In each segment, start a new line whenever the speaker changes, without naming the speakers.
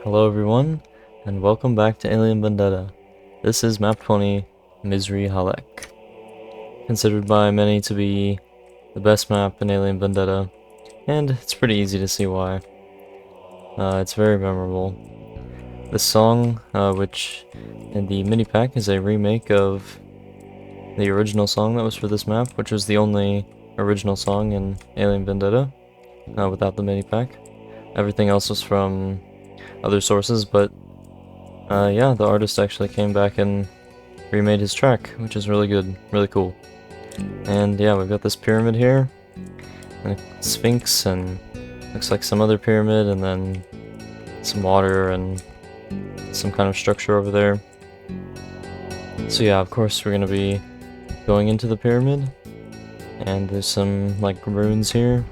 Hello everyone, and welcome back to Alien Vendetta. This is map 20, Misri Halek. Considered by many to be the best map in Alien Vendetta, and it's pretty easy to see why. It's very memorable. This song, which in the mini pack is a remake of the original song that was for this map, which was the only original song in Alien Vendetta, without the mini pack. Everything else was from other sources, but yeah, the artist actually came back and remade his track, which is really good, really cool. And yeah, we've got this pyramid here, and a sphinx, and looks like some other pyramid, and then some water and some kind of structure over there. So yeah, of course we're gonna be going into the pyramid, and there's some like ruins here,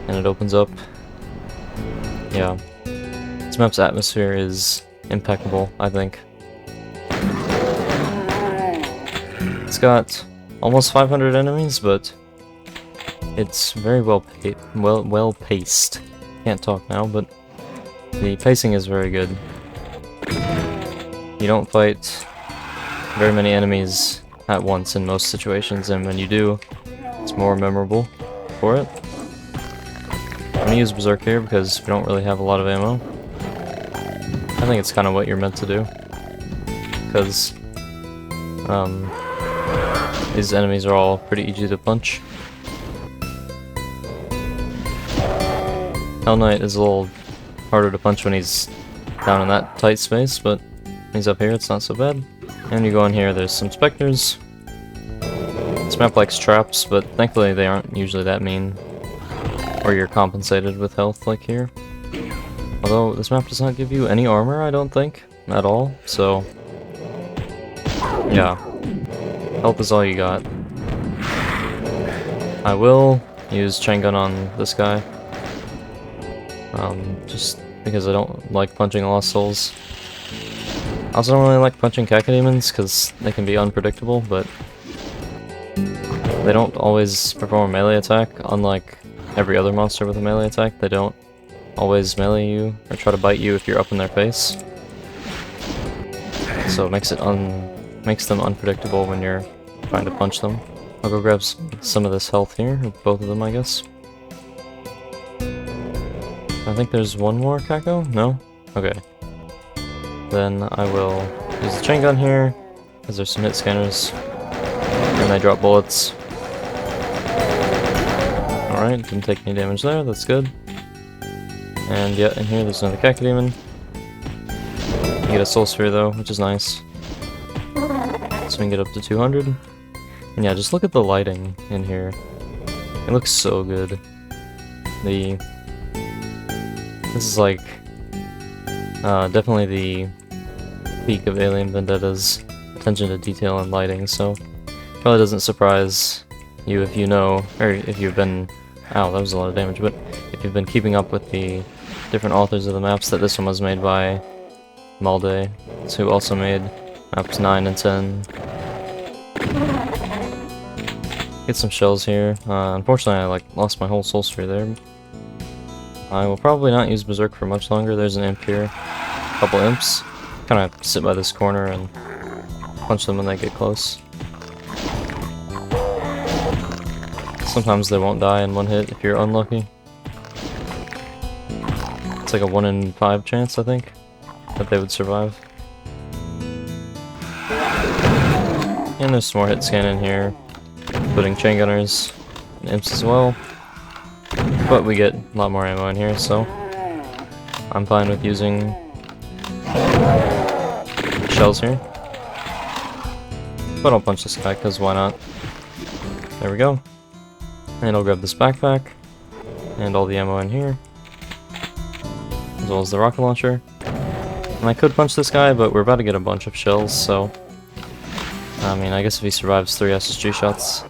and it opens up. Yeah, this map's atmosphere is impeccable, I think. It's got almost 500 enemies, but it's very well paced. Can't talk now, but the pacing is very good. You don't fight very many enemies at once in most situations, and when you do, it's more memorable for it. I'm gonna use Berserk here because we don't really have a lot of ammo. I think it's kind of what you're meant to do, because these enemies are all pretty easy to punch. Hell Knight is a little harder to punch when he's down in that tight space, but when he's up here it's not so bad. And you go in here, there's some specters. This map likes traps, but thankfully they aren't usually that mean, or you're compensated with health like here. Although this map does not give you any armor, I don't think, at all, so yeah, health is all you got. I will use chain gun on this guy, just because I don't like punching Lost Souls. I also don't really like punching Cacodemons because they can be unpredictable, but they don't always perform a melee attack. Unlike every other monster with a melee attack, they don't always melee you or try to bite you if you're up in their face. So it makes them unpredictable when you're trying to punch them. I'll go grab some of this health here, or both of them, I guess. I think there's one more Caco? No? Okay. Then I will use the chain gun here, because there's some hit scanners, and they drop bullets. Alright, didn't take any damage there, that's good. And yeah, in here there's another Cacodemon. You get a soul sphere though, which is nice. So we can get up to 200. And yeah, just look at the lighting in here. It looks so good. This is like definitely the peak of Alien Vendetta's attention to detail and lighting, so probably doesn't surprise you if you know, or if you've been, ow, that was a lot of damage, but if you've been keeping up with the different authors of the maps, that this one was made by Malde, who also made maps 9 and 10. Get some shells here. Unfortunately, I lost my whole soul sphere there. I will probably not use Berserk for much longer. There's an imp here. A couple imps. Kind of sit by this corner and punch them when they get close. Sometimes they won't die in one hit if you're unlucky. It's like a 1 in 5 chance, I think, that they would survive. And there's some more hit scan in here, including chain gunners and imps as well. But we get a lot more ammo in here, so I'm fine with using shells here. But I'll punch this guy, because why not? There we go. And I'll grab this backpack, and all the ammo in here, as well as the rocket launcher. And I could punch this guy, but we're about to get a bunch of shells, so I mean, I guess if he survives 3 SSG shots,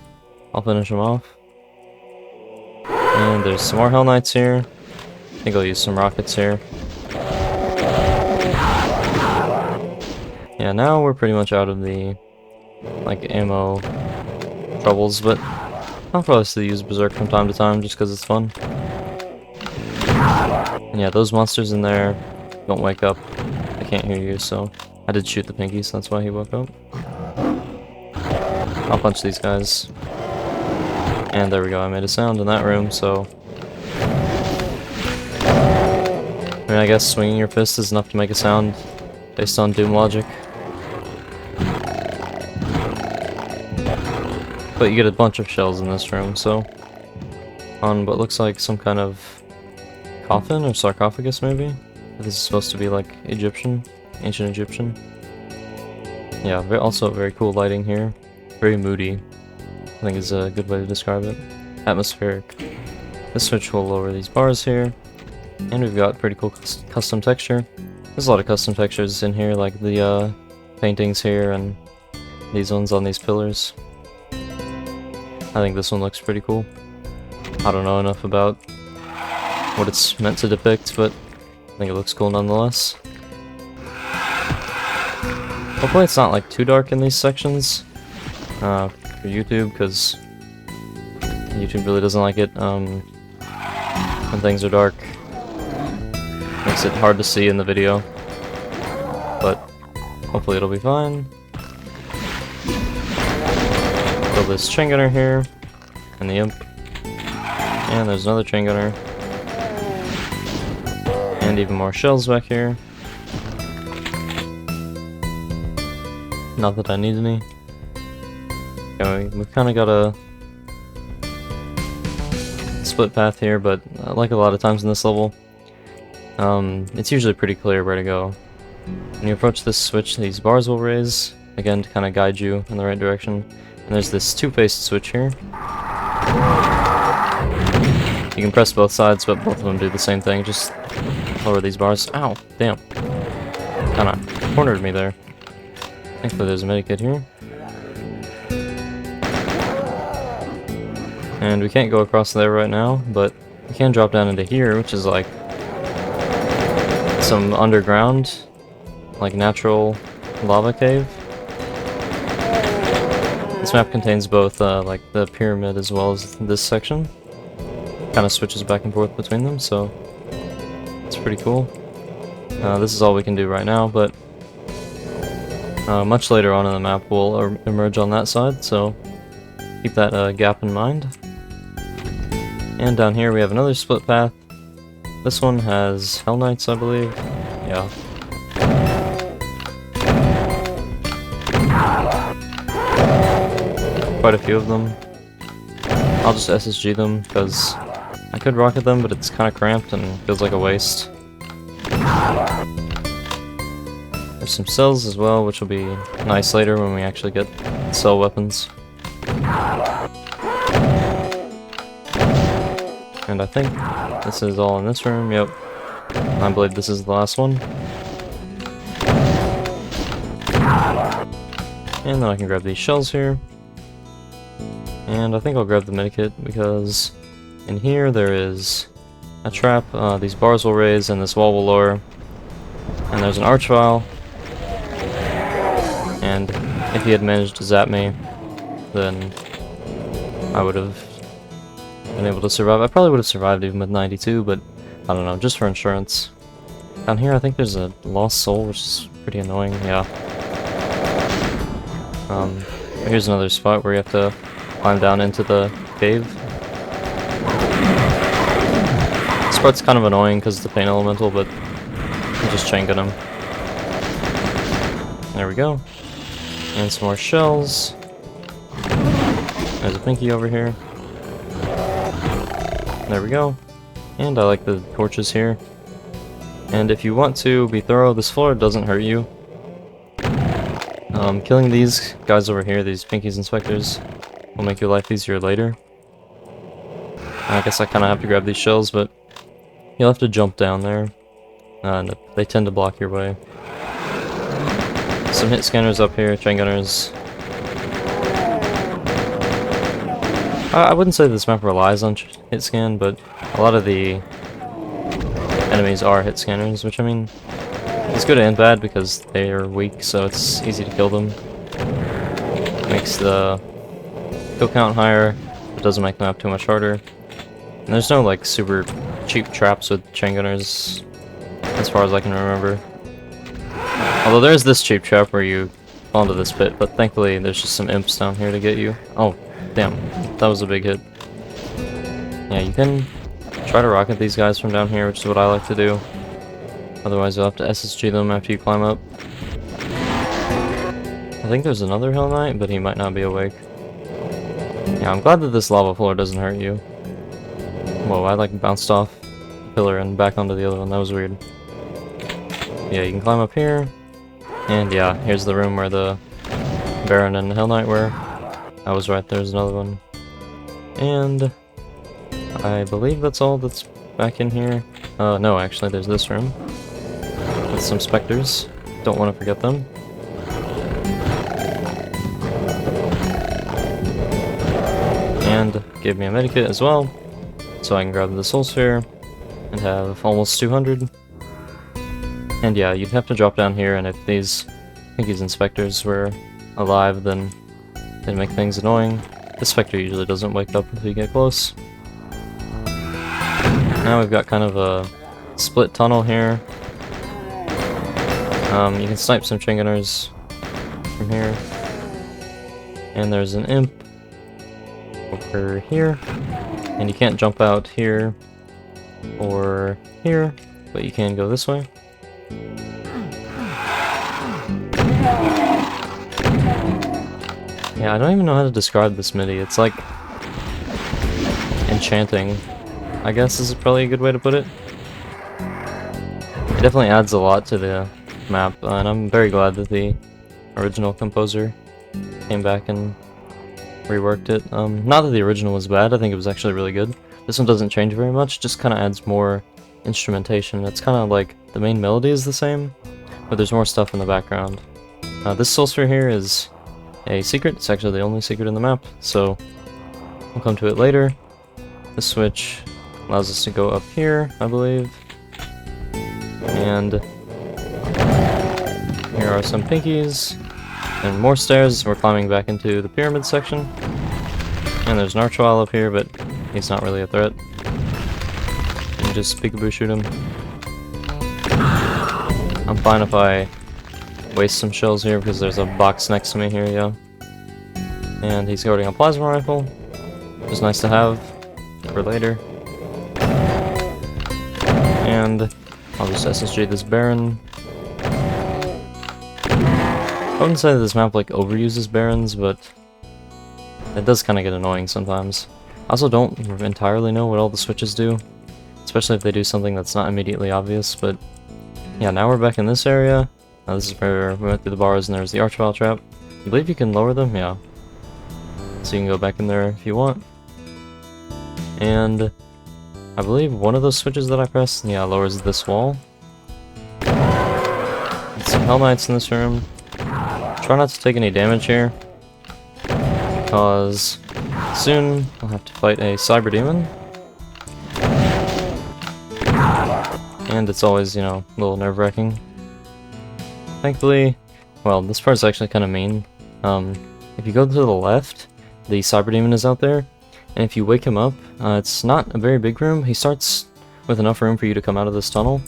I'll finish him off. And there's some more Hell Knights here. I think I'll use some rockets here. Yeah, now we're pretty much out of the ammo troubles, but I'll probably still use Berserk from time to time just because it's fun. And yeah, those monsters in there, don't wake up. I can't hear you, so I did shoot the pinky, so that's why he woke up. I'll punch these guys. And there we go, I made a sound in that room, so... I mean, I guess swinging your fist is enough to make a sound based on Doom logic. But you get a bunch of shells in this room, so... On what looks like some kind of coffin or sarcophagus, maybe? This is supposed to be like Egyptian, ancient Egyptian. Yeah, also very cool lighting here. Very moody, I think is a good way to describe it. Atmospheric. This switch will lower these bars here. And we've got pretty cool custom texture. There's a lot of custom textures in here, like the paintings here and these ones on these pillars. I think this one looks pretty cool. I don't know enough about what it's meant to depict, but I think it looks cool nonetheless. Hopefully it's not like too dark in these sections for YouTube, because YouTube really doesn't like it when things are dark. Makes it hard to see in the video, but hopefully it'll be fine. Build this chain gunner here, and the imp. And there's another chain gunner. And even more shells back here. Not that I need any. Okay, we've kind of got a split path here, but like a lot of times in this level, it's usually pretty clear where to go. When you approach this switch, these bars will raise, again to kind of guide you in the right direction. And there's this two-faced switch here. You can press both sides, but both of them do the same thing, just lower these bars. Ow, damn. Kinda cornered me there. Thankfully there's a medikit here. And we can't go across there right now, but we can drop down into here, which is like some underground, like natural lava cave. This map contains both like the pyramid as well as this section. Kind of switches back and forth between them, so it's pretty cool. This is all we can do right now, but much later on in the map we'll emerge on that side, so keep that gap in mind. And down here we have another split path. This one has Hell Knights, I believe. Yeah. Quite a few of them. I'll just SSG them, because I could rocket them, but it's kind of cramped and feels like a waste. There's some cells as well, which will be nice later when we actually get cell weapons. And I think this is all in this room, yep. I believe this is the last one. And then I can grab these shells here. And I think I'll grab the medikit, because in here there is a trap, these bars will raise and this wall will lower. And there's an arch vial. And if he had managed to zap me, then I would have been able to survive. I probably would have survived even with 92, but I don't know, just for insurance. Down here I think there's a lost soul, which is pretty annoying, yeah. Here's another spot where you have to climb down into the cave. This part's kind of annoying because it's the pain elemental, but I'm just chain gun him. There we go. And some more shells. There's a pinky over here. There we go. And I like the torches here. And if you want to be thorough, this floor doesn't hurt you. Killing these guys over here, these pinkies inspectors, will make your life easier later. I guess I kind of have to grab these shells, but you'll have to jump down there. And they tend to block your way. Some hit scanners up here, chain gunners. I wouldn't say this map relies on hit scan, but a lot of the enemies are hit scanners, which I mean, it's good and bad because they are weak, so it's easy to kill them. Makes the kill count higher, but doesn't make the map too much harder. And there's no like super cheap traps with chain gunners. as far as I can remember. Although there's this cheap trap where you fall into this pit, but thankfully there's just some imps down here to get you. Oh, damn. That was a big hit. Yeah, you can try to rocket these guys from down here, which is what I like to do. Otherwise you'll have to SSG them after you climb up. I think there's another Hell Knight, but he might not be awake. Yeah, I'm glad that this lava floor doesn't hurt you. Whoa, I like bounced off the pillar and back onto the other one. That was weird. Yeah, you can climb up here. And yeah, here's the room where the Baron and Hell Knight were. I was right, there's another one. And I believe that's all that's back in here. No, actually, there's this room with some specters. Don't want to forget them. And gave me a medikit as well, so I can grab the soul sphere and have almost 200. And yeah, you'd have to drop down here, and if these Pinky's inspectors were alive, then they'd make things annoying. The spectre usually doesn't wake up until you get close. Now we've got kind of a split tunnel here. You can snipe some chain gunners from here. And there's an imp over here. And you can't jump out here or here, but you can go this way. Yeah, I don't even know how to describe this MIDI. It's like enchanting, I guess is probably a good way to put it. It definitely adds a lot to the map, and I'm very glad that the original composer came back and reworked it. Not that the original was bad, I think it was actually really good. This one doesn't change very much, just kind of adds more instrumentation. It's kind of like the main melody is the same, but there's more stuff in the background. This soul sphere here is a secret. It's actually the only secret in the map, so we'll come to it later. This switch allows us to go up here, I believe. And here are some pinkies. And more stairs. We're climbing back into the pyramid section. And there's an Archwile up here, but he's not really a threat. You can just peekaboo shoot him. I'm fine if I waste some shells here because there's a box next to me here, yeah. And he's holding a plasma rifle, which is nice to have for later. And I'll just SSG this Baron. I wouldn't say that this map like overuses Barons, but it does kind of get annoying sometimes. I also don't entirely know what all the switches do, especially if they do something that's not immediately obvious, but yeah, now we're back in this area. This is where we went through the bars and there's the Archwile trap. I believe you can lower them, yeah. So you can go back in there if you want. And I believe one of those switches that I pressed, yeah, lowers this wall. There's some Hell Knights in this room. Try not to take any damage here, because soon I'll have to fight a Cyber Demon. And it's always, you know, a little nerve-wracking. Thankfully, well, this part's actually kind of mean. If you go to the left, the Cyber Demon is out there, and if you wake him up, it's not a very big room. He starts with enough room for you to come out of this tunnel.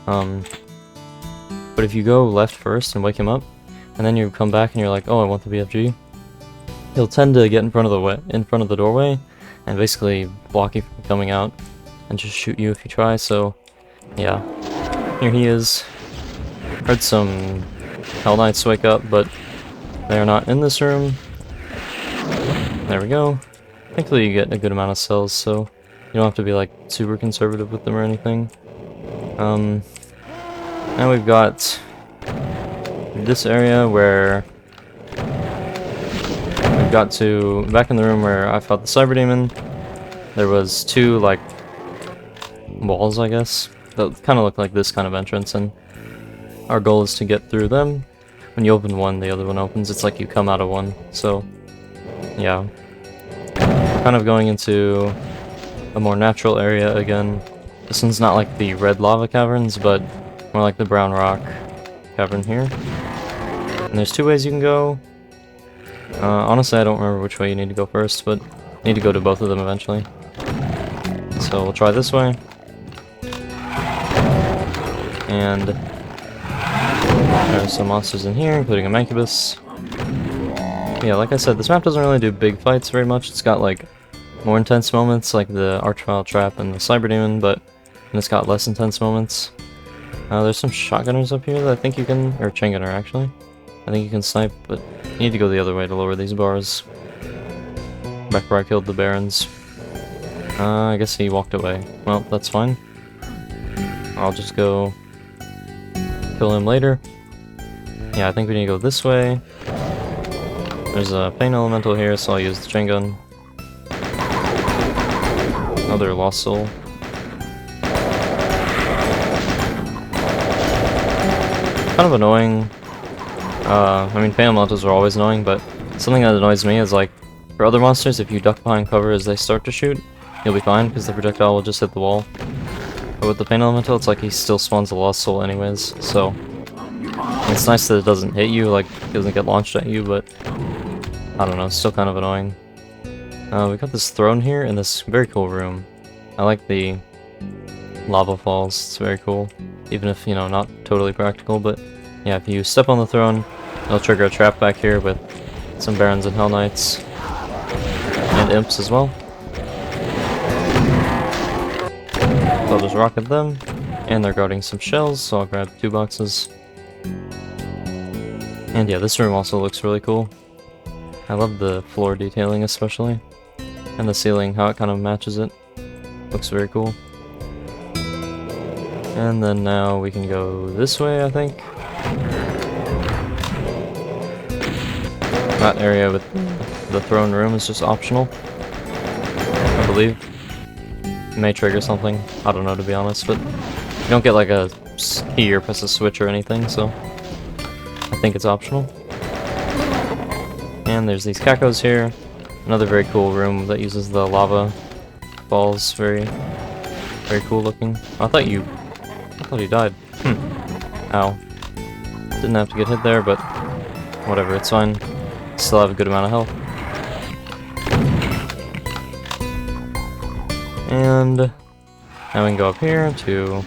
But if you go left first and wake him up, and then you come back and you're like, oh, I want the BFG, he'll tend to get in front of the doorway, and basically block you from coming out, and just shoot you if you try. So, yeah, here he is. Heard some Hell Knights wake up, but they are not in this room. There we go. Thankfully you get a good amount of cells, so you don't have to be like super conservative with them or anything. Now we've got this area where we've got to back in the room where I fought the Cyber Demon. There was two like walls, I guess, that kind of look like this kind of entrance, and our goal is to get through them. When you open one, the other one opens. It's like you come out of one. So yeah, we're kind of going into a more natural area again. This one's not like the red lava caverns, but more like the brown rock cavern here. And there's two ways you can go. Honestly, I don't remember which way you need to go first, but you need to go to both of them eventually. So we'll try this way. And there's some monsters in here, including a Mancubus. Yeah, like I said, this map doesn't really do big fights very much. It's got like more intense moments like the Archvile Trap and the Cyber Demon, and it's got less intense moments. There's some shotgunners up here that I think you can, or chain gunner actually. I think you can snipe, but you need to go the other way to lower these bars. Back where I killed the Barons. I guess he walked away. Well, that's fine. I'll just go kill him later. Yeah, I think we need to go this way. There's a Pain Elemental here, so I'll use the chain gun. Another Lost Soul. Kind of annoying. I mean, Pain Elementals are always annoying, but something that annoys me is like, for other monsters, if you duck behind cover as they start to shoot, you'll be fine, because the projectile will just hit the wall. But with the Pain Elemental, it's like he still spawns a Lost Soul anyways, so it's nice that it doesn't hit you, like, it doesn't get launched at you, but I don't know, it's still kind of annoying. We got this throne here in this very cool room. I like the lava falls, it's very cool. Even if, you know, not totally practical, but yeah, if you step on the throne, it'll trigger a trap back here with some Barons and Hell Knights. And Imps as well. So I'll just rocket them. And they're guarding some shells, so I'll grab 2 boxes. And yeah, this room also looks really cool. I love the floor detailing especially. And the ceiling, how it kind of matches it. Looks very cool. And then now we can go this way, I think. That area with the throne room is just optional, I believe. It may trigger something, I don't know to be honest, but you don't get like a key or press a switch or anything, so I think it's optional. And there's these cacos here. Another very cool room that uses the lava balls, very cool looking. I thought he died. Ow. Didn't have to get hit there, but whatever, it's fine. Still have a good amount of health. And now we can go up here to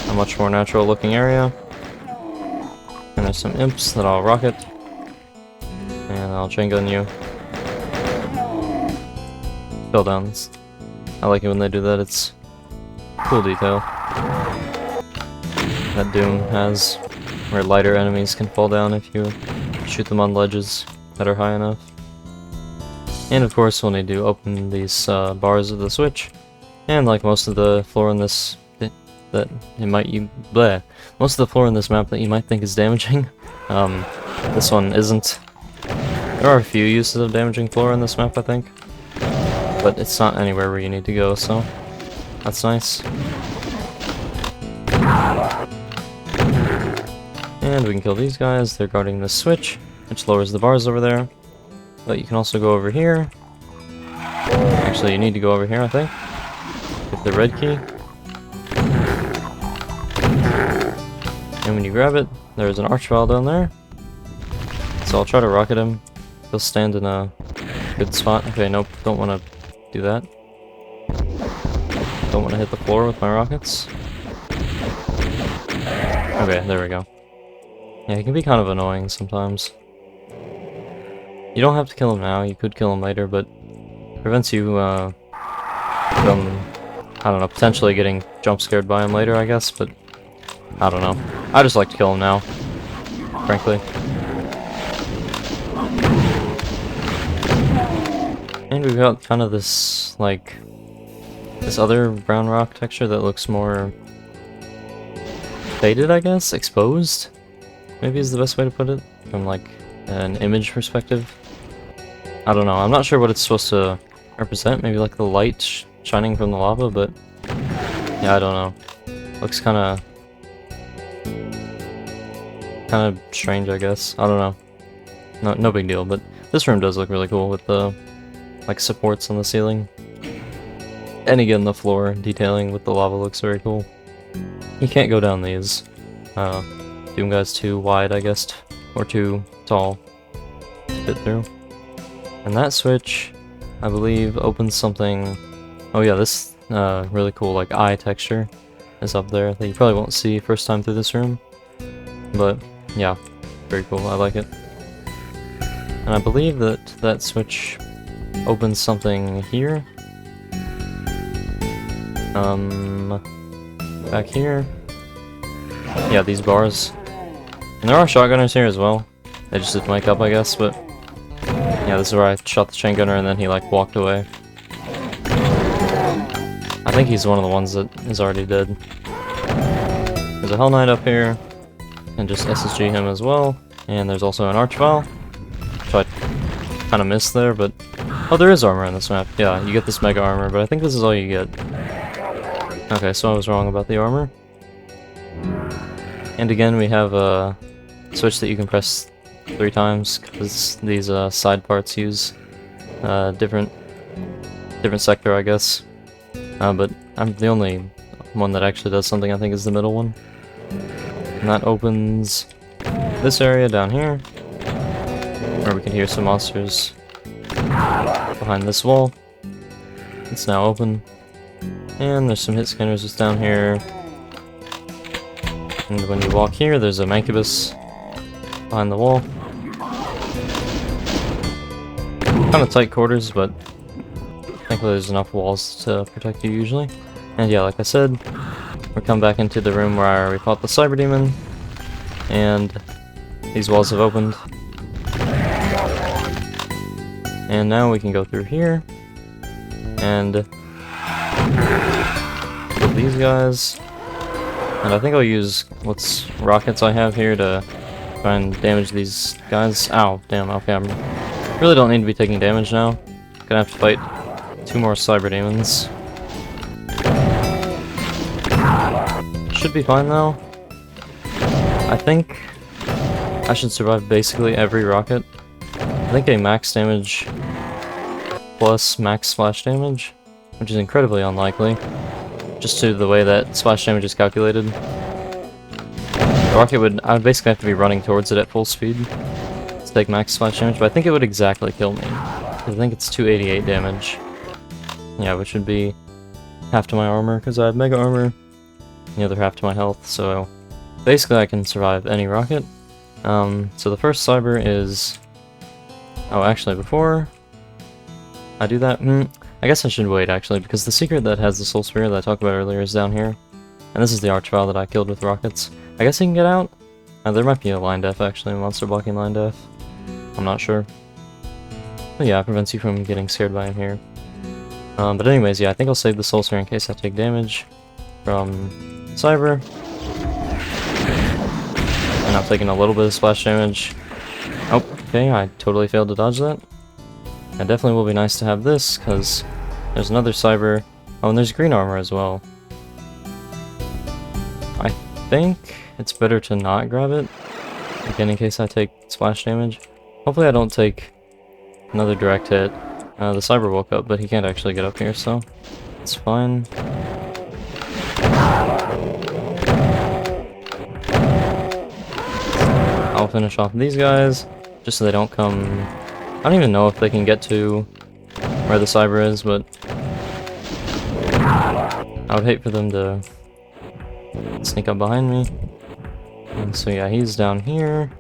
a much more natural looking area. And there's some imps that I'll rocket. And I'll chain gun you. Fell down. I like it when they do that, it's cool detail. That Doom has, where lighter enemies can fall down if you shoot them on ledges that are high enough. And of course we'll need to open these bars of the switch. And like most of the floor in this most of the floor in this map that you might think is damaging, this one isn't. There are a few uses of damaging floor in this map, I think. But it's not anywhere where you need to go, so that's nice. And we can kill these guys, they're guarding the switch, which lowers the bars over there. But you can also go over here. Actually, you need to go over here, I think. Get the red key. And when you grab it, there's an Archvile down there. So I'll try to rocket him. He'll stand in a good spot. Okay, nope, don't want to do that. Don't want to hit the floor with my rockets. Okay, there we go. Yeah, he can be kind of annoying sometimes. You don't have to kill him now, you could kill him later, but it prevents you from, I don't know, potentially getting jump scared by him later, I guess, but I don't know. I just like to kill him now, frankly. And we've got kind of this, like, this other brown rock texture that looks more faded, I guess? Exposed? Maybe is the best way to put it, from like an image perspective. I don't know, I'm not sure what it's supposed to represent, maybe like the light shining from the lava, but yeah, I don't know. Looks kinda strange, I guess. I don't know. No big deal, but this room does look really cool with the like supports on the ceiling. And again, the floor detailing with the lava looks very cool. You can't go down these. Doom Guy's too wide, I guess, or too tall to fit through. And that switch, I believe, opens something. Oh yeah, this really cool like eye texture is up there that you probably won't see first time through this room. But yeah, very cool. I like it. And I believe that that switch opens something here. Back here. Yeah, these bars. And there are shotgunners here as well. They just didn't wake up, I guess, but yeah, this is where I shot the chain gunner and then he like walked away. I think he's one of the ones that is already dead. There's a Hell Knight up here, and just SSG him as well. And there's also an Archvile, which I kind of missed there, but oh, there is armor in this map. Yeah, you get this mega armor, but I think this is all you get. Okay, so I was wrong about the armor. And again, we have a switch that you can press 3 times, because these side parts use different sector, I guess. But I'm the only one that actually does something, I think, is the middle one. And that opens this area down here, where we can hear some monsters behind this wall. It's now open. And there's some hit scanners just down here. And when you walk here, there's a Mancubus behind the wall. Kind of tight quarters, but thankfully there's enough walls to protect you usually. And yeah, like I said, we come back into the room where we fought the Cyber Demon, and these walls have opened. And now we can go through here, and kill these guys. And I think I'll use rockets I have here to try and damage these guys. Ow, damn, okay, I really don't need to be taking damage now. Gonna have to fight 2 more Cyber Demons. Should be fine though. I think I should survive basically every rocket. I think a max damage plus max splash damage, which is incredibly unlikely, just to the way that splash damage is calculated. The rocket I would basically have to be running towards it at full speed to take max splash damage, but I think it would exactly kill me. I think it's 288 damage. Yeah, which would be half to my armor, because I have mega armor, and the other half to my health, so basically I can survive any rocket. So the first cyber is... Oh, actually, before I do that, I guess I should wait, actually, because the secret that has the Soul Spear that I talked about earlier is down here. And this is the Archvile that I killed with rockets. I guess he can get out? There might be a line def, actually, a monster blocking line def. I'm not sure. But yeah, it prevents you from getting scared by him here. But anyways, yeah, I think I'll save the Soul Spear in case I take damage from Cyber. And I'm taking a little bit of splash damage. Oh, okay, I totally failed to dodge that. It definitely will be nice to have this, because there's another Cyber. Oh, and there's green armor as well. I think it's better to not grab it, again, in case I take splash damage. Hopefully I don't take another direct hit. The Cyber woke up, but he can't actually get up here, so it's fine. I'll finish off these guys, just so they don't come... I don't even know if they can get to where the Cyber is, but I would hate for them to sneak up behind me. And so yeah, he's down here.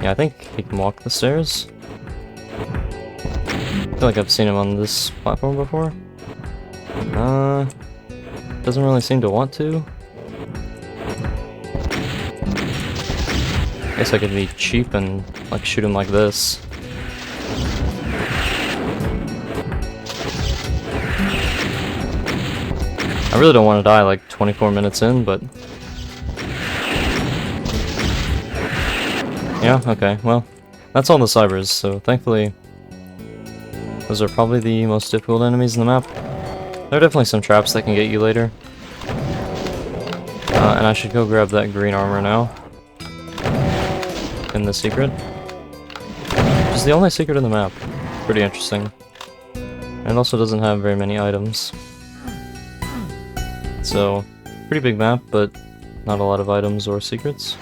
Yeah, I think he can walk the stairs. I feel like I've seen him on this platform before. Doesn't really seem to want to. I guess I could be cheap and like shoot him like this. I really don't want to die like 24 minutes in, but... Yeah, okay, well, that's all the Cybers, so thankfully those are probably the most difficult enemies in the map. There are definitely some traps that can get you later. And I should go grab that green armor now. In the secret. Which is the only secret in the map. Pretty interesting. And it also doesn't have very many items. So, pretty big map, but not a lot of items or secrets.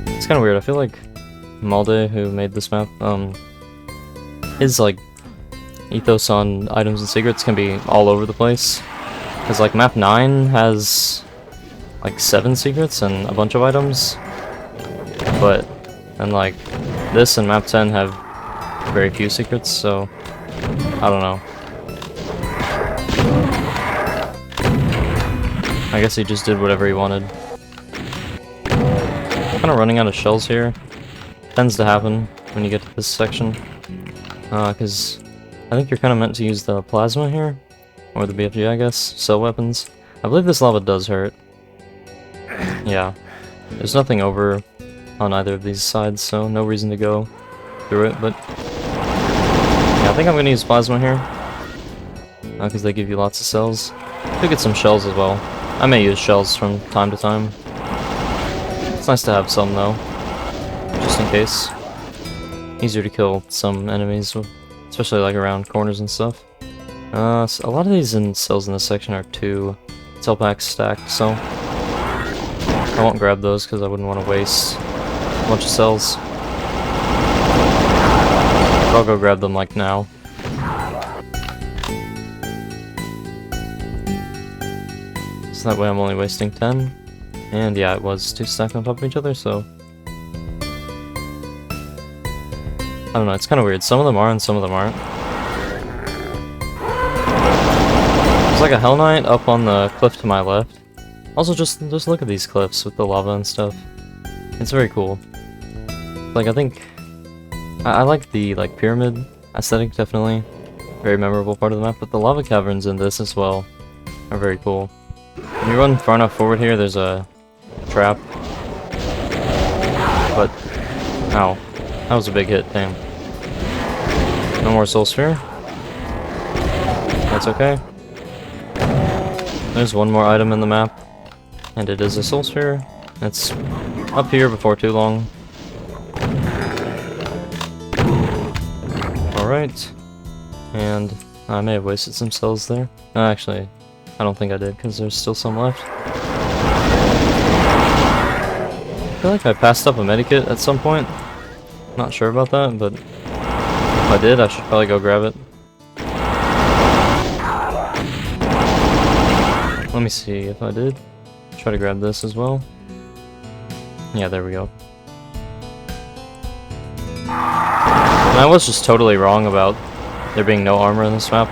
It's kind of weird. I feel like Malde, who made this map, is like, ethos on items and secrets can be all over the place. Because like map 9 has like 7 secrets and a bunch of items. And like this and map 10 have very few secrets, so I don't know. I guess he just did whatever he wanted. Kind of running out of shells here. Tends to happen when you get to this section. Because I think you're kind of meant to use the plasma here. Or the BFG, I guess. Cell weapons. I believe this lava does hurt. Yeah. There's nothing over on either of these sides, so no reason to go through it, but... yeah, I think I'm going to use plasma here. Because they give you lots of cells. Could get some shells as well. I may use shells from time to time. It's nice to have some though, just in case. Easier to kill some enemies, especially like around corners and stuff. So a lot of these cells in this section are 2 cell packs stacked, so I won't grab those because I wouldn't want to waste a bunch of cells. But I'll go grab them like now. So that way I'm only wasting 10. And yeah, it was 2 stacked on top of each other, so... I don't know, it's kind of weird. Some of them are and some of them aren't. There's like a Hell Knight up on the cliff to my left. Also, just look at these cliffs with the lava and stuff. It's very cool. Like, I think... I like the, like, pyramid aesthetic, definitely. Very memorable part of the map, but the lava caverns in this as well are very cool. When you run far enough forward here, there's a trap. But, ow. That was a big hit, damn. No more soul sphere. That's okay. There's one more item in the map, and it is a soul sphere. It's up here before too long. Alright. And I may have wasted some cells there. Actually, I don't think I did, because there's still some left. I feel like I passed up a medikit at some point. Not sure about that, but if I did, I should probably go grab it. Let me see if I did. Try to grab this as well. Yeah, there we go. And I was just totally wrong about there being no armor in this map.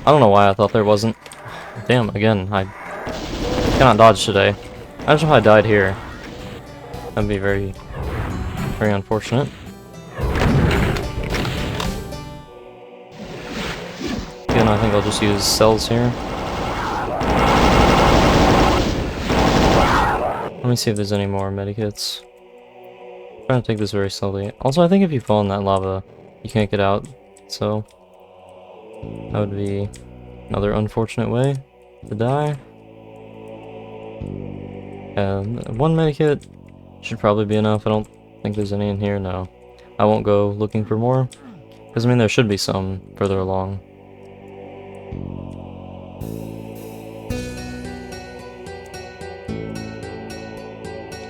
I don't know why I thought there wasn't. Damn, again, I cannot dodge today. Imagine if I died here. That'd be very, very unfortunate. Again, I think I'll just use cells here. Let me see if there's any more medikits. I'm trying to take this very slowly. Also, I think if you fall in that lava, you can't get out, so that would be another unfortunate way to die. And one medikit should probably be enough. I don't think there's any in here, no. I won't go looking for more, because I mean there should be some further along.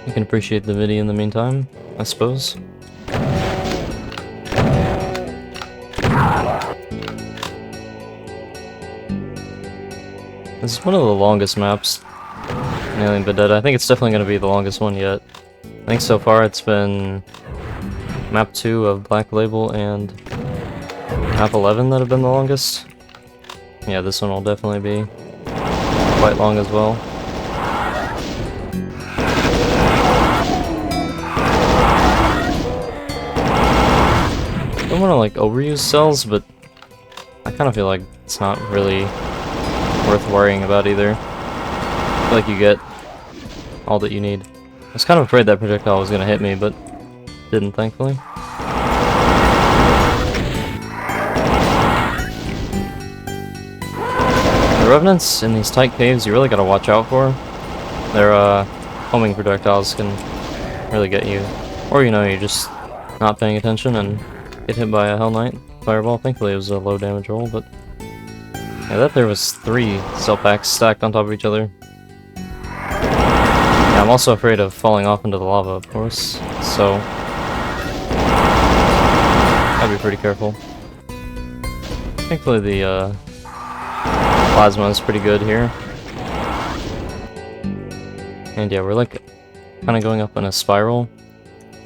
You can appreciate the MIDI in the meantime, I suppose. This is one of the longest maps in Alien Vendetta. I think it's definitely going to be the longest one yet. I think so far it's been map 2 of Black Label and map 11 that have been the longest. Yeah, this one will definitely be quite long as well. I don't want to like overuse cells, but I kind of feel like it's not really worth worrying about either. I feel like you get all that you need. I was kind of afraid that projectile was going to hit me, but didn't, thankfully. The revenants in these tight caves you really gotta watch out for. Their homing projectiles can really get you. Or you know, you're just not paying attention and get hit by a Hell Knight fireball. Thankfully it was a low damage roll, but yeah, that there was 3 cell packs stacked on top of each other. Yeah, I'm also afraid of falling off into the lava, of course, so gotta be pretty careful. Thankfully the plasma is pretty good here. And yeah, we're like kind of going up in a spiral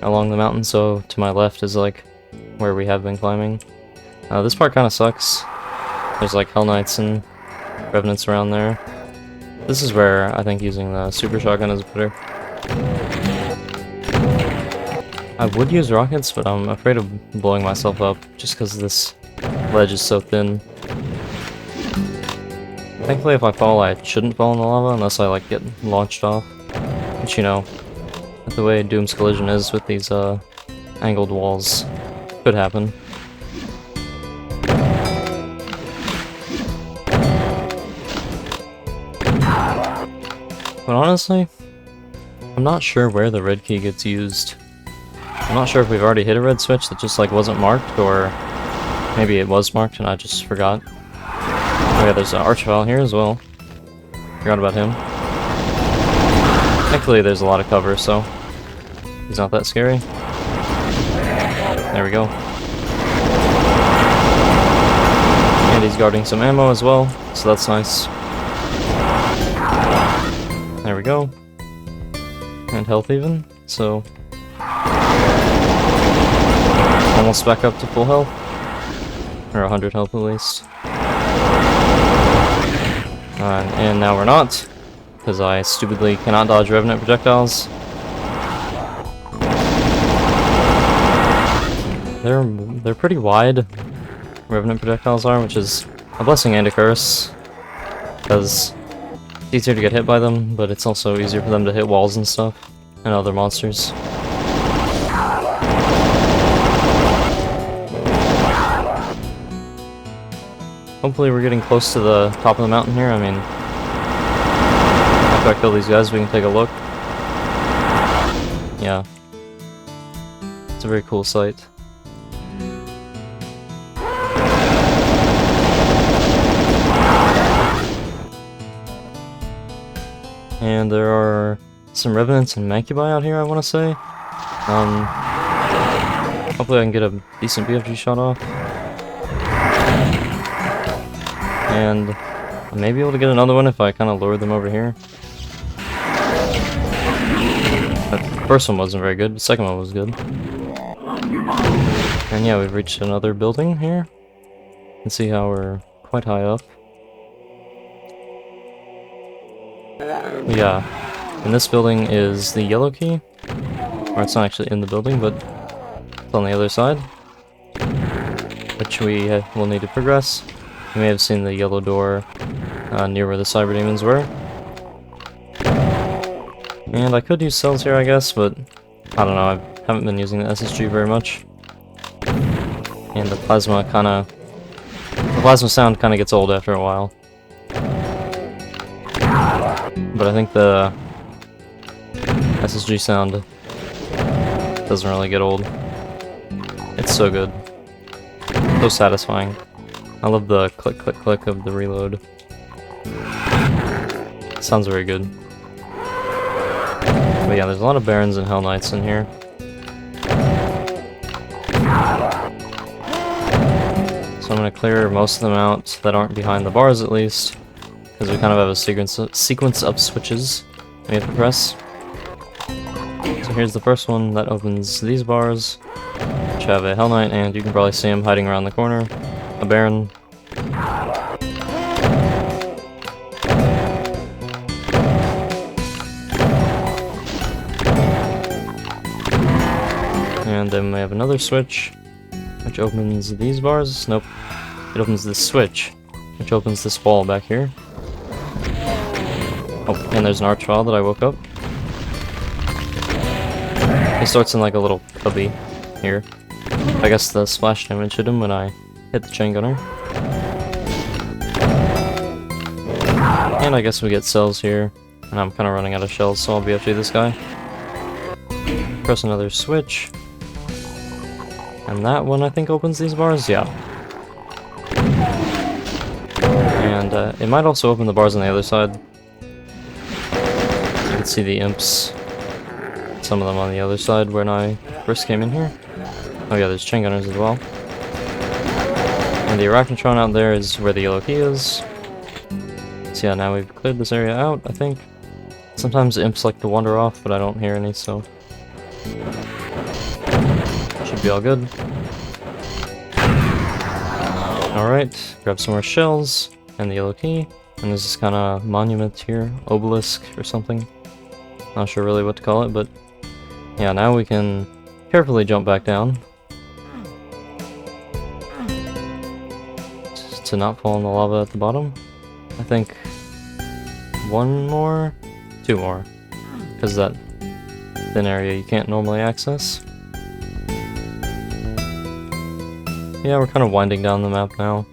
along the mountain, so to my left is like where we have been climbing. This part kind of sucks. There's like Hell Knights and Revenants around there. This is where I think using the super shotgun is better. I would use rockets, but I'm afraid of blowing myself up just because this ledge is so thin. Thankfully if I fall I shouldn't fall in the lava unless I like get launched off. But you know, the way Doom's collision is with these angled walls, could happen. But honestly, I'm not sure where the red key gets used. I'm not sure if we've already hit a red switch that just like wasn't marked, or maybe it was marked and I just forgot. Oh yeah, there's an Archvile here as well. Forgot about him. Thankfully there's a lot of cover, so he's not that scary. There we go. And he's guarding some ammo as well, so that's nice. There we go. And health even, so almost back up to full health. Or 100 health at least. And now we're not, because I stupidly cannot dodge Revenant projectiles. They're pretty wide, Revenant projectiles are, which is a blessing and a curse, because it's easier to get hit by them, but it's also easier for them to hit walls and stuff, and other monsters. Hopefully we're getting close to the top of the mountain here. I mean, after I kill these guys we can take a look. Yeah. It's a very cool sight. And there are some Revenants and Mancubi out here, I want to say. Hopefully I can get a decent BFG shot off. And I may be able to get another one if I kind of lure them over here. The first one wasn't very good, the second one was good. And yeah, we've reached another building here. You can see how we're quite high up. But yeah, and this building is the yellow key. Or it's not actually in the building, but it's on the other side. Which we will need to progress. You may have seen the yellow door near where the Cyber Demons were. And I could use cells here, I guess, but I don't know, I haven't been using the SSG very much. And the plasma sound kinda gets old after a while. But I think the SSG sound doesn't really get old. It's so good. So satisfying. I love the click click click of the reload. Sounds very good. But yeah, there's a lot of Barons and Hell Knights in here. So I'm gonna clear most of them out that aren't behind the bars at least, because we kind of have a sequence of switches we have to press. So here's the first one that opens these bars, which have a Hell Knight, and you can probably see him hiding around the corner. A Baron. And then we have another switch, which opens these bars. Nope. It opens this switch, which opens this wall back here. Oh, and there's an Archvile that I woke up. He starts in like a little cubby here. I guess the splash damage hit him when I hit the chain gunner. And I guess we get cells here. And I'm kind of running out of shells, so I'll BFG this guy. Press another switch. And that one I think opens these bars? Yeah. And it might also open the bars on the other side. You can see the imps. Some of them on the other side when I first came in here. Oh yeah, there's chain gunners as well. And the arachnotron out there is where the yellow key is. So yeah, now we've cleared this area out, I think. Sometimes imps like to wander off, but I don't hear any, so... should be all good. Alright, grab some more shells, and the yellow key. And there's this kind of monument here, obelisk or something. Not sure really what to call it, but... yeah, now we can carefully jump back down. Just to not fall in the lava at the bottom. I think... 1 more? 2 more. Because that thin area you can't normally access. Yeah, we're kind of winding down the map now.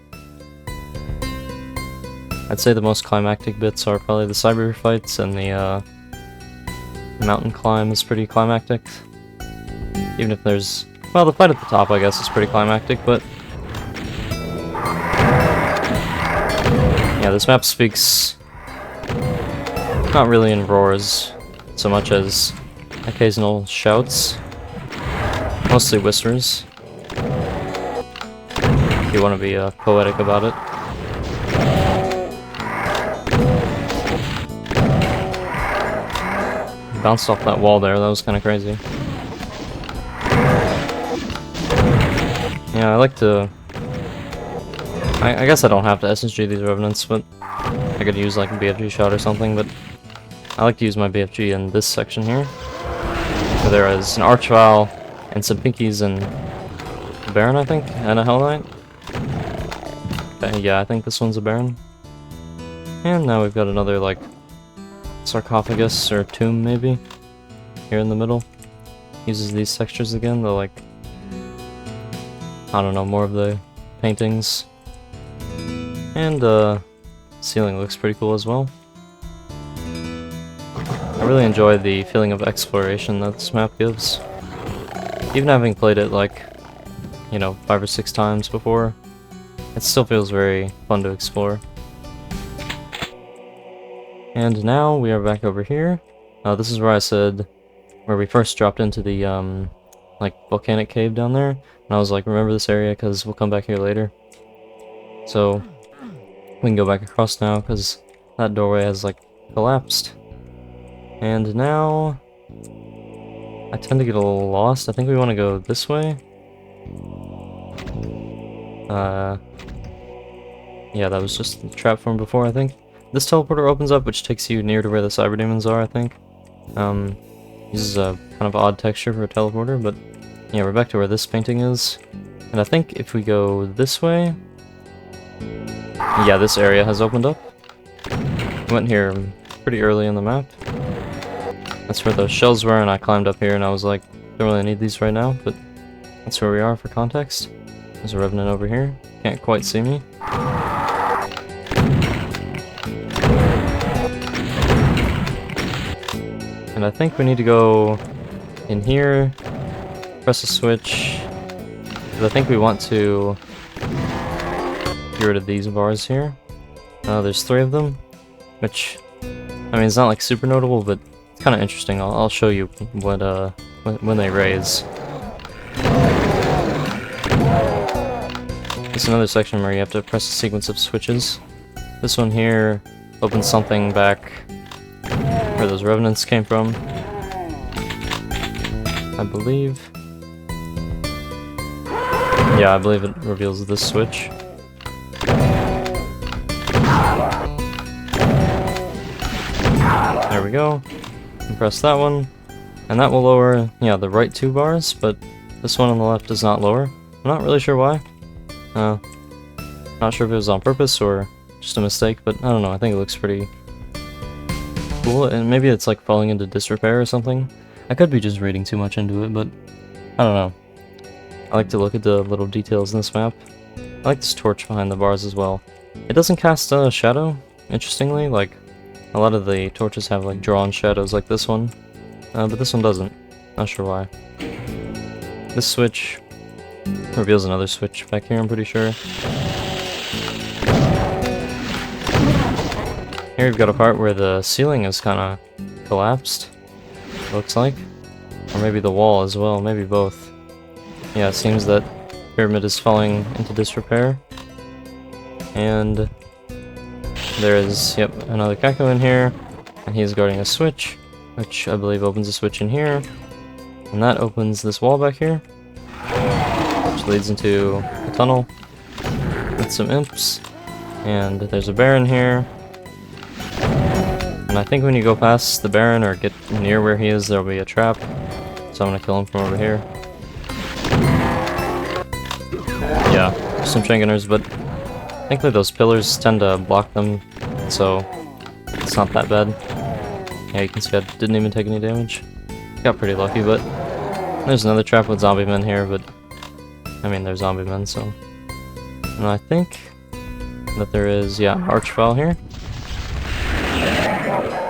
I'd say the most climactic bits are probably the cyber fights, and the mountain climb is pretty climactic. Even if there's... well, the fight at the top I guess is pretty climactic, but... yeah, this map speaks... not really in roars, so much as occasional shouts. Mostly whispers. If you want to be poetic about it. Bounced off that wall there, that was kind of crazy. Yeah, I like to... I guess I don't have to SSG these revenants, but I could use like a BFG shot or something, but I like to use my BFG in this section here. Where there is an Archvile and some Pinkies and a Baron, I think, and a Hell Knight. Okay, yeah, I think this one's a Baron. And now we've got another, like, sarcophagus or tomb, maybe, here in the middle. Uses these textures again, the, like, I don't know, more of the paintings. And, ceiling looks pretty cool as well. I really enjoy the feeling of exploration that this map gives. Even having played it, like, you know, 5 or 6 times before, it still feels very fun to explore. And now we are back over here. This is where I said, where we first dropped into the, like, volcanic cave down there. And I was like, remember this area, because we'll come back here later. So, we can go back across now, because that doorway has, like, collapsed. And now... I tend to get a little lost. I think we want to go this way. Yeah, that was just the trap from before, I think. This teleporter opens up, which takes you near to where the cyber demons are, I think. Uses a kind of odd texture for a teleporter, but yeah, we're back to where this painting is. And I think if we go this way... yeah, this area has opened up. We went here pretty early in the map. That's where those shells were, and I climbed up here and I was like, don't really need these right now, but that's where we are for context. There's a revenant over here. Can't quite see me. And I think we need to go in here, press a switch, because I think we want to get rid of these bars here. There's 3 of them, which, I mean, it's not like super notable, but it's kind of interesting. I'll show you what when they raise. It's another section where you have to press a sequence of switches. This one here opens something back where those revenants came from, I believe. Yeah, I believe it reveals this switch. There we go. And press that one, and that will lower, yeah, the right 2 bars, but this one on the left does not lower. I'm not really sure why. Not sure if it was on purpose or just a mistake, but I don't know, I think it looks pretty cool, and maybe it's like falling into disrepair or something. I could be just reading too much into it, but I don't know. I like to look at the little details in this map. I like this torch behind the bars as well. It doesn't cast a shadow, interestingly, like a lot of the torches have like drawn shadows like this one, but this one doesn't. Not sure why. This switch reveals another switch back here, I'm pretty sure. Here we've got a part where the ceiling is kind of collapsed, looks like. Or maybe the wall as well, maybe both. Yeah, it seems that pyramid is falling into disrepair. And there is, yep, another Kako in here, and he's guarding a switch, which I believe opens a switch in here, and that opens this wall back here, which leads into a tunnel with some imps, and there's a Baron here, and I think when you go past the Baron or get near where he is, there'll be a trap, so I'm gonna kill him from over here. Yeah, some chain gunners, but thankfully those pillars tend to block them, so it's not that bad. Yeah, you can see I didn't even take any damage. Got pretty lucky, but there's another trap with zombie men here, but I mean, they're zombie men, so. And I think that there is, yeah, Archvile here.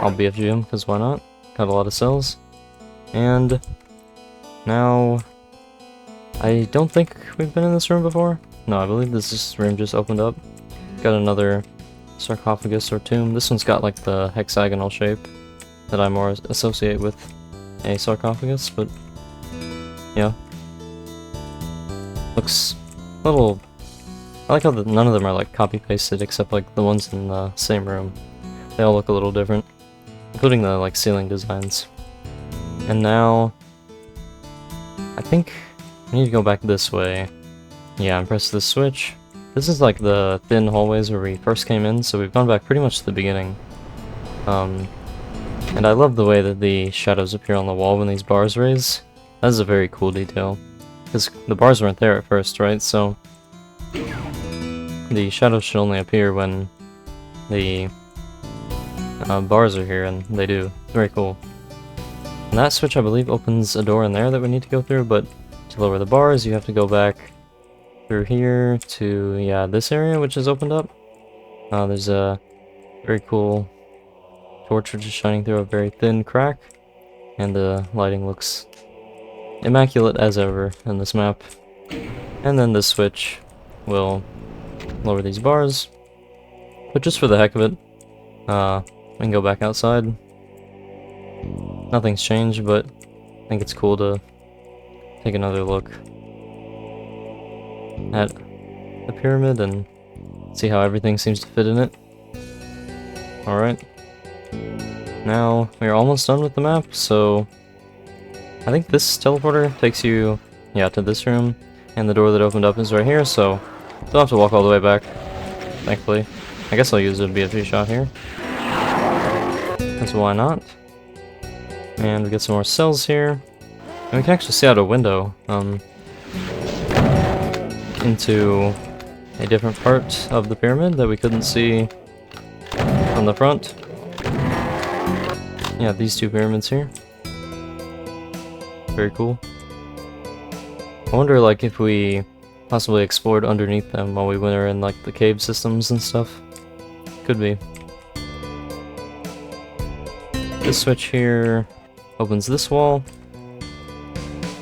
I'll BFG him, because why not? Got a lot of cells. And now, I don't think we've been in this room before. No, I believe this room just opened up. Got another sarcophagus or tomb. This one's got like the hexagonal shape that I more associate with a sarcophagus, but yeah. Looks a little... I like how none of them are like copy-pasted except like the ones in the same room. They all look a little different, including the like ceiling designs. And now, I think I need to go back this way. Yeah, and press this switch. This is like the thin hallways where we first came in, so we've gone back pretty much to the beginning. And I love the way that the shadows appear on the wall when these bars raise. That is a very cool detail. Because the bars weren't there at first, right? So the shadows should only appear when the bars are here, and they do. Very cool. And that switch, I believe, opens a door in there that we need to go through, but to lower the bars, you have to go back through here to, yeah, this area, which is opened up. There's a very cool torch which is shining through a very thin crack, and the lighting looks immaculate as ever in this map. And then this switch will lower these bars, but just for the heck of it, we can go back outside. Nothing's changed, but I think it's cool to take another look at the pyramid and see how everything seems to fit in it. Alright. Now, we're almost done with the map, so I think this teleporter takes you, yeah, to this room, and the door that opened up is right here, so don't have to walk all the way back, thankfully. I guess I'll use a BFG shot here. That's why not. And we get some more cells here. And we can actually see out a window, into a different part of the pyramid that we couldn't see from the front. Yeah, these two pyramids here. Very cool. I wonder, like, if we possibly explored underneath them while we were in, like, the cave systems and stuff. Could be. This switch here opens this wall.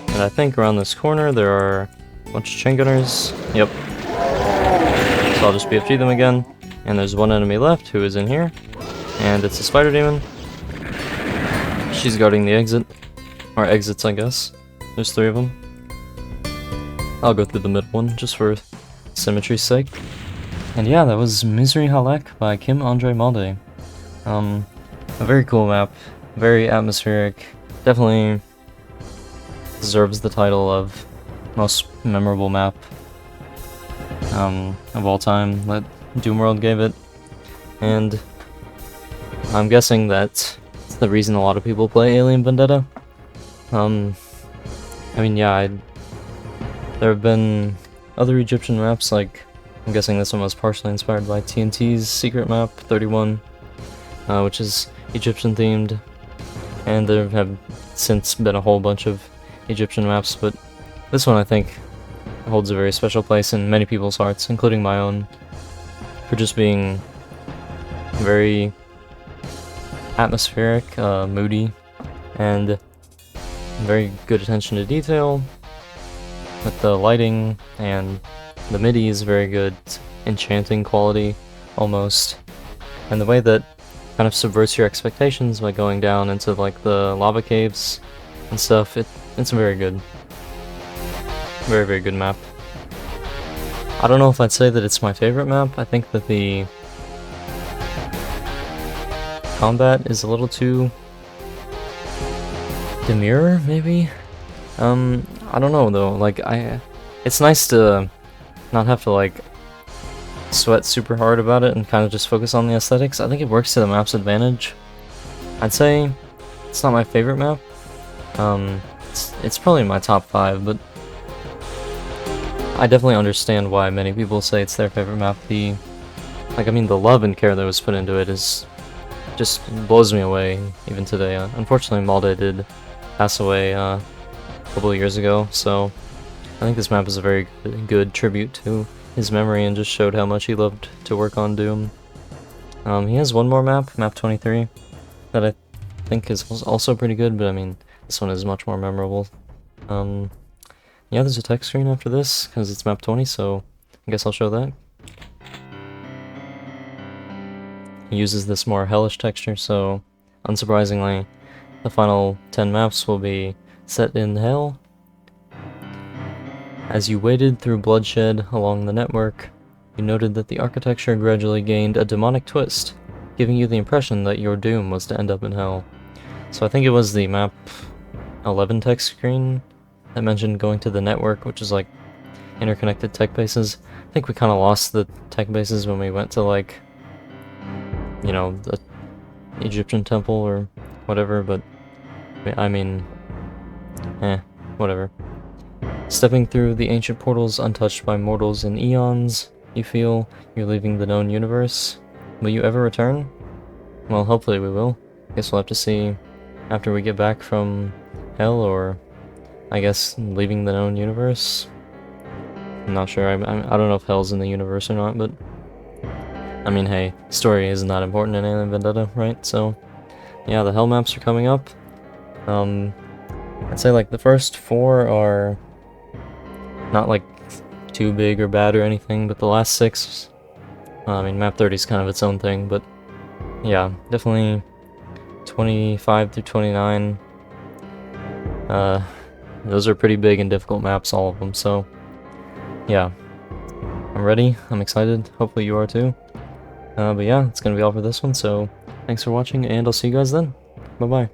And I think around this corner there are a bunch of chain gunners. Yep. So I'll just BFG them again. And there's one enemy left who is in here. And it's a spider demon. She's guarding the exit. Or exits, I guess. There's 3 of them. I'll go through the middle one, just for symmetry's sake. And yeah, that was Misri Halek by Kim Andre Malde. A very cool map. Very atmospheric. Definitely deserves the title of most memorable map of all time that Doom World gave it. And I'm guessing that's the reason a lot of people play Alien Vendetta. I mean, yeah, there have been other Egyptian maps, like, I'm guessing this one was partially inspired by TNT's secret map, 31, which is Egyptian themed, and there have since been a whole bunch of Egyptian maps, but this one I think holds a very special place in many people's hearts, including my own, for just being very atmospheric, moody, and very good attention to detail with the lighting, and the MIDI is very good, enchanting quality, almost, and the way that kind of subverts your expectations by going down into like the lava caves and stuff. It's a very good, very good map. I don't know if I'd say that it's my favorite map. I think that the combat is a little too demure, maybe? I don't know though, like, it's nice to not have to, like, sweat super hard about it and kind of just focus on the aesthetics. I think it works to the map's advantage. I'd say it's not my favorite map. It's probably my top 5, but I definitely understand why many people say it's their favorite map. The love and care that was put into it is just blows me away even today. Unfortunately, Malde did pass away a couple of years ago, so I think this map is a very good tribute to his memory and just showed how much he loved to work on Doom. He has one more map, map 23, that I think is also pretty good, but I mean, this one is much more memorable. Yeah, there's a text screen after this, because it's map 20, so I guess I'll show that. He uses this more hellish texture, so unsurprisingly, the final 10 maps will be set in hell. As you waded through bloodshed along the network, you noted that the architecture gradually gained a demonic twist, giving you the impression that your doom was to end up in hell. So I think it was the map 11 text screen that mentioned going to the network, which is like interconnected tech bases. I think we kind of lost the tech bases when we went to, like, you know, the Egyptian temple or whatever, but I mean, whatever. Stepping through the ancient portals untouched by mortals in eons, you feel you're leaving the known universe. Will you ever return? Well, hopefully we will. Guess we'll have to see after we get back from hell, or I guess leaving the known universe. I'm not sure. I don't know if hell's in the universe or not, but I mean, hey, story isn't that important in Alien Vendetta, right? So yeah, the hell maps are coming up. I'd say like the first 4 are not like too big or bad or anything, but the last 6, I mean, map 30 is kind of its own thing, but yeah, definitely 25 through 29. Those are pretty big and difficult maps, all of them, so yeah. I'm ready, I'm excited, hopefully you are too. But yeah, it's gonna be all for this one, so thanks for watching, and I'll see you guys then. Bye-bye.